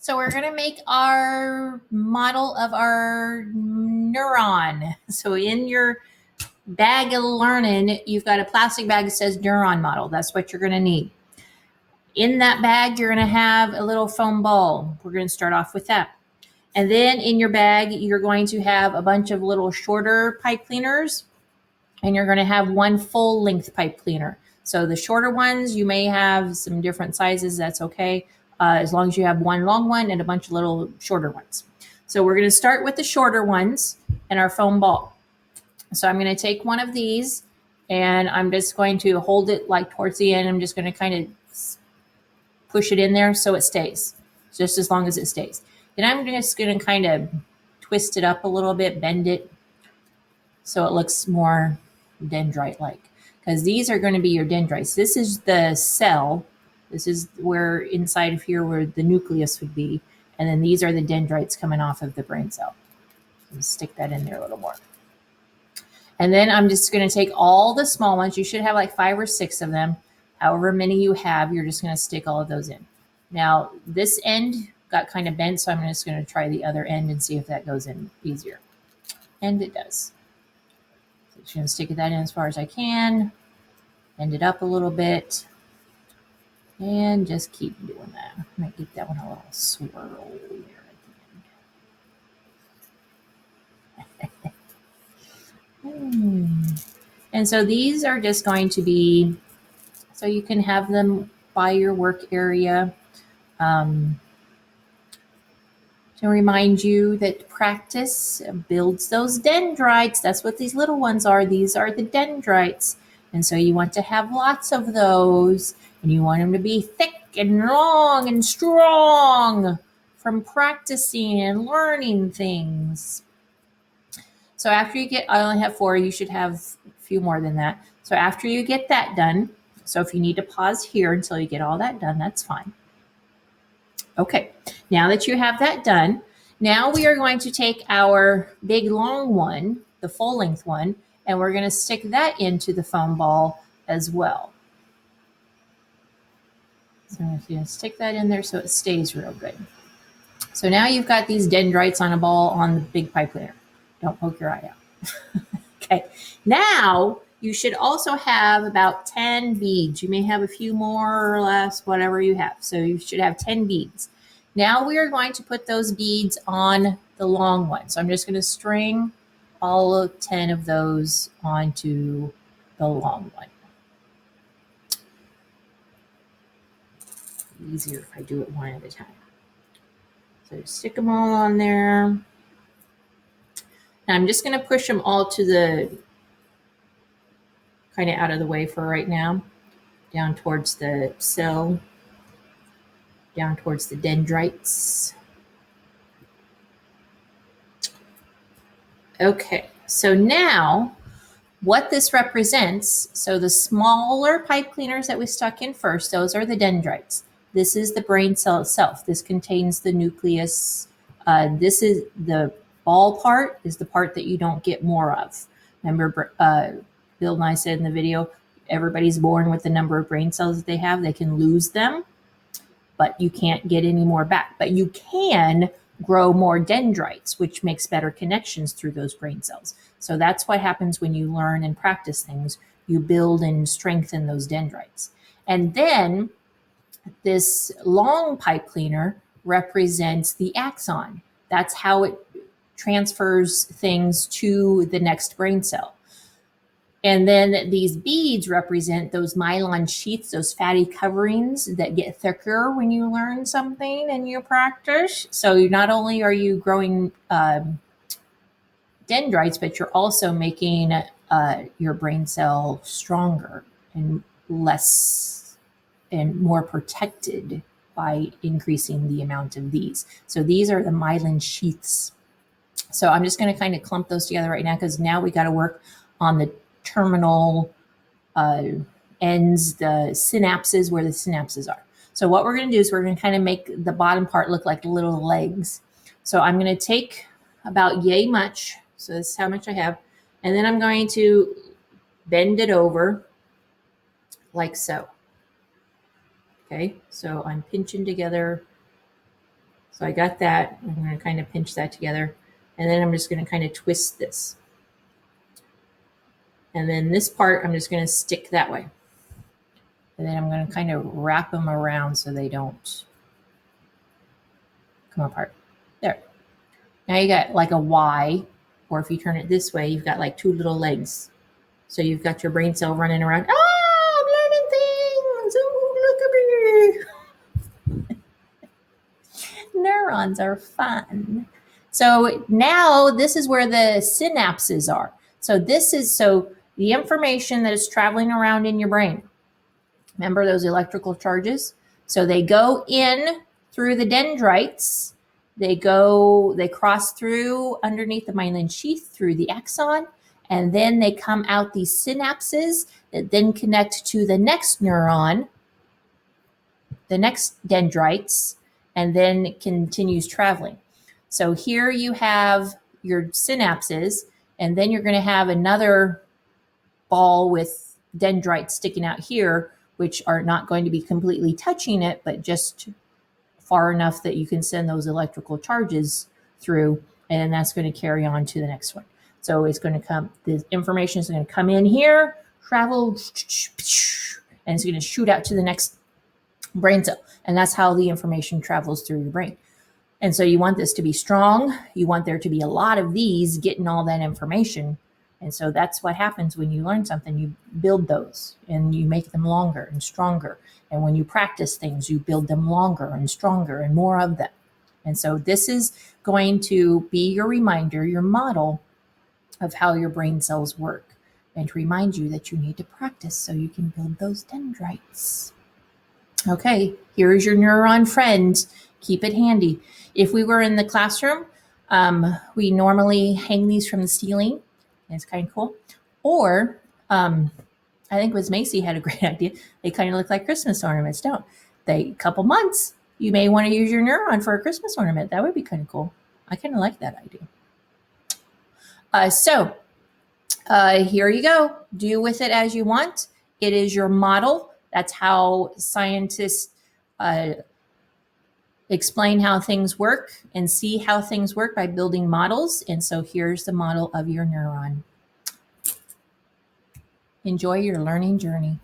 So we're going to make our model of our neuron. So in your bag of learning, you've got a plastic bag that says neuron model. That's what you're going to need. In that bag, you're going to have a little foam ball. We're going to start off with that. And then in your bag, you're going to have a bunch of little shorter pipe cleaners, and you're going to have one full length pipe cleaner. So the shorter ones, you may have some different sizes. That's okay. As long as you have one long one and a bunch of little shorter ones. So we're going to start with the shorter ones and our foam ball. So I'm going to take one of these and I'm just going to hold it like towards the end. I'm just going to kind of push it in there so it stays, just as long as it stays. Then I'm just going to kind of twist it up a little bit, bend it so it looks more dendrite-like, because these are going to be your dendrites. This is the cell. This is where inside of here where the nucleus would be. And then these are the dendrites coming off of the brain cell. Stick that in there a little more. And then I'm just going to take all the small ones. You should have like 5 or 6 of them. However many you have, you're just going to stick all of those in. Now, this end got kind of bent, so I'm just going to try the other end and see if that goes in easier. And it does. So I'm just going to stick that in as far as I can. Bend it up a little bit. And just keep doing that. I might get that one a little swirl there at the end. And so these are just going to be, so you can have them by your work area. To remind you that practice builds those dendrites. That's what these little ones are. These are the dendrites. And so you want to have lots of those, and you want them to be thick and long and strong from practicing and learning things. So after you get, I only have 4, you should have a few more than that. So after you get that done, so if you need to pause here until you get all that done, that's fine. Okay, now that you have that done, now we are going to take our big long one, the full length one, and we're going to stick that into the foam ball as well. So I'm going to stick that in there so it stays real good. So now you've got these dendrites on a ball on the big pipe cleaner. Don't poke your eye out. Okay, now you should also have about 10 beads. You may have a few more or less, whatever you have. So you should have 10 beads. Now we are going to put those beads on the long one. So I'm just going to string all of 10 of those onto the long one. Easier if I do it one at a time. So stick them all on there. And I'm just going to push them all to the kind of out of the way for right now, down towards the cell, down towards the dendrites. Okay, so now what this represents, so the smaller pipe cleaners that we stuck in first, those are the dendrites. This is the brain cell itself. This contains the nucleus. This is the ball part, is the part that you don't get more of. Remember, Bill and I said in the video, everybody's born with the number of brain cells that they have. They can lose them, but you can't get any more back. But you can grow more dendrites, which makes better connections through those brain cells. So that's what happens when you learn and practice things. You build and strengthen those dendrites. And then this long pipe cleaner represents the axon. That's how it transfers things to the next brain cell. And then these beads represent those myelin sheaths, those fatty coverings that get thicker when you learn something and you practice. So not only are you growing dendrites, but you're also making your brain cell stronger and less and more protected by increasing the amount of these. So these are the myelin sheaths. So I'm just going to kind of clump those together right now, because now we got to work on the terminal ends, the synapses, where the synapses are. So what we're going to do is we're going to kind of make the bottom part look like little legs. So I'm going to take about yay much. So this is how much I have. And then I'm going to bend it over like so. Okay, so I'm pinching together So I got that. I'm going to kind of pinch that together. And then I'm just going to kind of twist this. And then this part, I'm just going to stick that way. And then I'm going to kind of wrap them around so they don't come apart. There. Now you got like a Y, or if you turn it this way, you've got like two little legs. So you've got your brain cell running around. Oh, I'm learning things. Oh, look at me. Neurons are fun. So now this is where the synapses are. So the information that is traveling around in your brain. Remember those electrical charges? So they go in through the dendrites. They cross through underneath the myelin sheath through the axon, and then they come out these synapses that then connect to the next neuron, the next dendrites, and then it continues traveling. So here you have your synapses, and then you're going to have another ball with dendrites sticking out here, which are not going to be completely touching it, but just far enough that you can send those electrical charges through, and that's going to carry on to the next one. So it's going to come, the information is going to come in here, travel, and it's going to shoot out to the next brain cell. And that's how the information travels through your brain. And so you want this to be strong. You want there to be a lot of these getting all that information. And so that's what happens when you learn something. You build those and you make them longer and stronger. And when you practice things, you build them longer and stronger and more of them. And so this is going to be your reminder, your model of how your brain cells work, and to remind you that you need to practice so you can build those dendrites. Okay, here is your neuron friend. Keep it handy. If we were in the classroom, we normally hang these from the ceiling. It's kind of cool. Or I think Ms. Macy had a great idea. They kind of look like Christmas ornaments, don't they? Couple months, you may want to use your neuron for a Christmas ornament. That would be kind of cool. I kind of like that idea. So here you go. Do with it as you want. It is your model. That's how scientists explain how things work and see how things work by building models. And so here's the model of your neuron. Enjoy your learning journey.